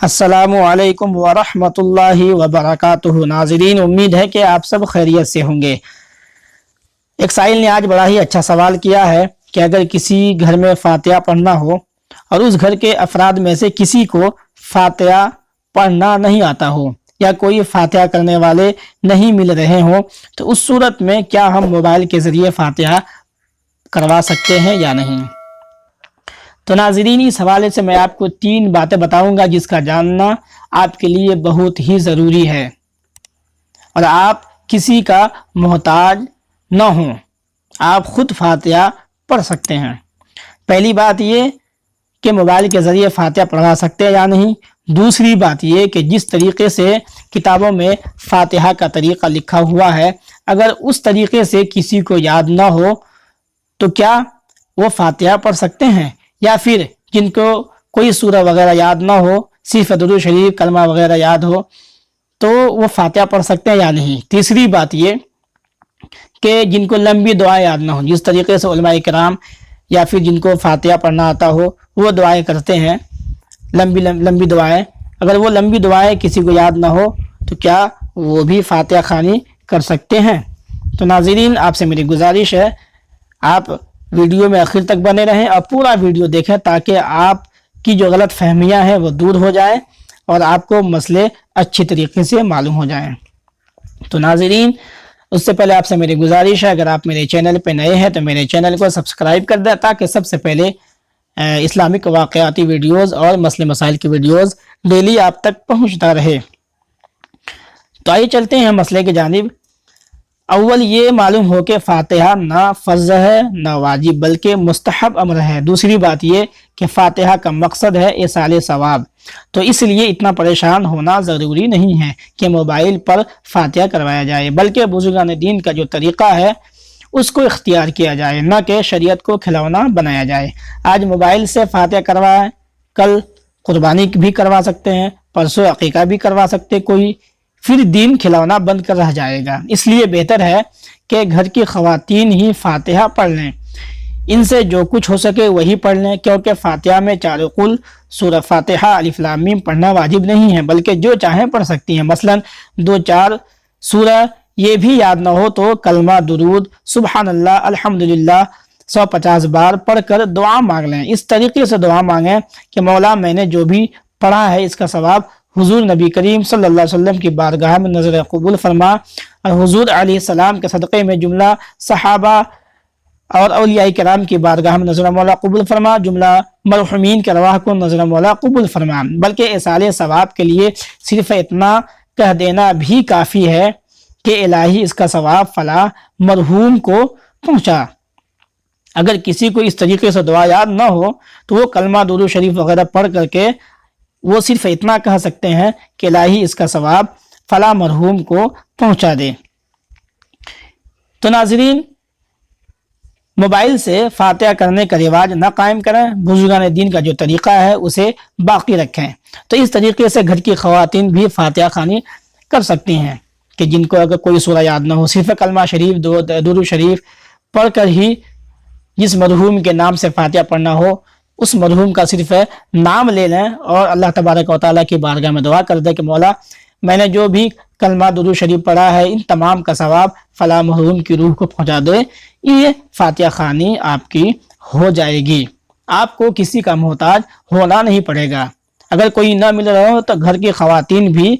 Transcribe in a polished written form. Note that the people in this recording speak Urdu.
السلام علیکم ورحمۃ اللہ وبرکاتہ۔ ناظرین، امید ہے کہ آپ سب خیریت سے ہوں گے۔ ایک سائل نے آج بڑا ہی اچھا سوال کیا ہے کہ اگر کسی گھر میں فاتحہ پڑھنا ہو اور اس گھر کے افراد میں سے کسی کو فاتحہ پڑھنا نہیں آتا ہو یا کوئی فاتحہ کرنے والے نہیں مل رہے ہوں تو اس صورت میں کیا ہم موبائل کے ذریعے فاتحہ کروا سکتے ہیں یا نہیں؟ تو ناظرین، اس حوالے سے میں آپ کو 3 باتیں بتاؤں گا جس کا جاننا آپ کے لیے بہت ہی ضروری ہے اور آپ کسی کا محتاج نہ ہوں، آپ خود فاتحہ پڑھ سکتے ہیں۔ پہلی بات یہ کہ موبائل کے ذریعے فاتحہ پڑھا سکتے ہیں یا نہیں۔ دوسری بات یہ کہ جس طریقے سے کتابوں میں فاتحہ کا طریقہ لکھا ہوا ہے، اگر اس طریقے سے کسی کو یاد نہ ہو تو کیا وہ فاتحہ پڑھ سکتے ہیں، یا پھر جن کو کوئی سورہ وغیرہ یاد نہ ہو، صرف درود شریف کلمہ وغیرہ یاد ہو تو وہ فاتحہ پڑھ سکتے ہیں یا نہیں۔ تیسری بات یہ کہ جن کو لمبی دعائیں یاد نہ ہو، جس طریقے سے علماء کرام یا پھر جن کو فاتحہ پڑھنا آتا ہو وہ دعائیں کرتے ہیں، لمبی دعائیں، اگر وہ لمبی دعائیں کسی کو یاد نہ ہو تو کیا وہ بھی فاتحہ خوانی کر سکتے ہیں؟ تو ناظرین، آپ سے میری گزارش ہے آپ ویڈیو میں آخر تک بنے رہیں اور پورا ویڈیو دیکھیں تاکہ آپ کی جو غلط فہمیاں ہیں وہ دور ہو جائیں اور آپ کو مسئلے اچھی طریقے سے معلوم ہو جائیں۔ تو ناظرین، اس سے پہلے آپ سے میری گزارش ہے، اگر آپ میرے چینل پہ نئے ہیں تو میرے چینل کو سبسکرائب کر دیں تاکہ سب سے پہلے اسلامک واقعاتی ویڈیوز اور مسئلے مسائل کی ویڈیوز ڈیلی آپ تک پہنچتا رہے۔ تو آئیے چلتے ہیں مسئلے کی جانب۔ اول یہ معلوم ہو کہ فاتحہ نہ فرض ہے نہ واجب بلکہ مستحب امر ہے۔ دوسری بات یہ کہ فاتحہ کا مقصد ہے ایصال ثواب، تو اس لیے اتنا پریشان ہونا ضروری نہیں ہے کہ موبائل پر فاتحہ کروایا جائے، بلکہ بزرگان دین کا جو طریقہ ہے اس کو اختیار کیا جائے، نہ کہ شریعت کو کھلونا بنایا جائے۔ آج موبائل سے فاتحہ کروائیں، کل قربانی بھی کروا سکتے ہیں، پرسوں عقیقہ بھی کروا سکتے کوئی، پھر دین کھلونا بند کر رہ جائے گا۔ اس لیے بہتر ہے کہ گھر کی خواتین ہی فاتحہ پڑھ لیں، ان سے جو کچھ ہو سکے وہی پڑھ لیں، کیونکہ فاتحہ میں چاروں قل، سورہ فاتحہ، الف لام میم پڑھنا واجب نہیں ہے بلکہ جو چاہیں پڑھ سکتی ہیں۔ مثلا 2-4 سورہ یہ بھی یاد نہ ہو تو کلمہ، درود، سبحان اللہ، الحمدللہ 150 بار پڑھ کر دعا مانگ لیں۔ اس طریقے سے دعا مانگیں کہ مولا میں نے جو بھی پڑھا ہے اس کا ثواب حضور نبی کریم صلی اللہ علیہ وسلم کی بارگاہ میں نظر قبول فرما، اور حضور علیہ السلام کے صدقے میں جملہ صحابہ اور اولیاء کرام کی بارگاہ میں نظر مولا قبول فرما، جملہ مرحومین کے ارواح کو نظر مولا قبول فرما۔ بلکہ ایصال ثواب کے لیے صرف اتنا کہہ دینا بھی کافی ہے کہ الہی اس کا ثواب فلاں مرحوم کو پہنچا۔ اگر کسی کو اس طریقے سے دعا یاد نہ ہو تو وہ کلمہ، درود شریف وغیرہ پڑھ کر کے وہ صرف اتنا کہہ سکتے ہیں کہ الہی اس کا ثواب فلاں مرحوم کو پہنچا دے۔ تو ناظرین، موبائل سے فاتحہ کرنے کا رواج نہ قائم کریں، بزرگان دین کا جو طریقہ ہے اسے باقی رکھیں۔ تو اس طریقے سے گھر کی خواتین بھی فاتحہ خوانی کر سکتی ہیں کہ جن کو اگر کوئی سورہ یاد نہ ہو، صرف کلمہ شریف، درود شریف پڑھ کر ہی جس مرحوم کے نام سے فاتحہ پڑھنا ہو اس مرحوم کا صرف نام لے لیں اور اللہ تبارک و تعالیٰ کی بارگاہ میں دعا کر دیں کہ مولا میں نے جو بھی کلمہ، درود شریف پڑھا ہے ان تمام کا ثواب فلاں مرحوم کی روح کو پہنچا دے۔ یہ فاتحہ خوانی آپ کی ہو جائے گی، آپ کو کسی کا محتاج ہونا نہیں پڑے گا۔ اگر کوئی نہ مل رہا ہو تو گھر کی خواتین بھی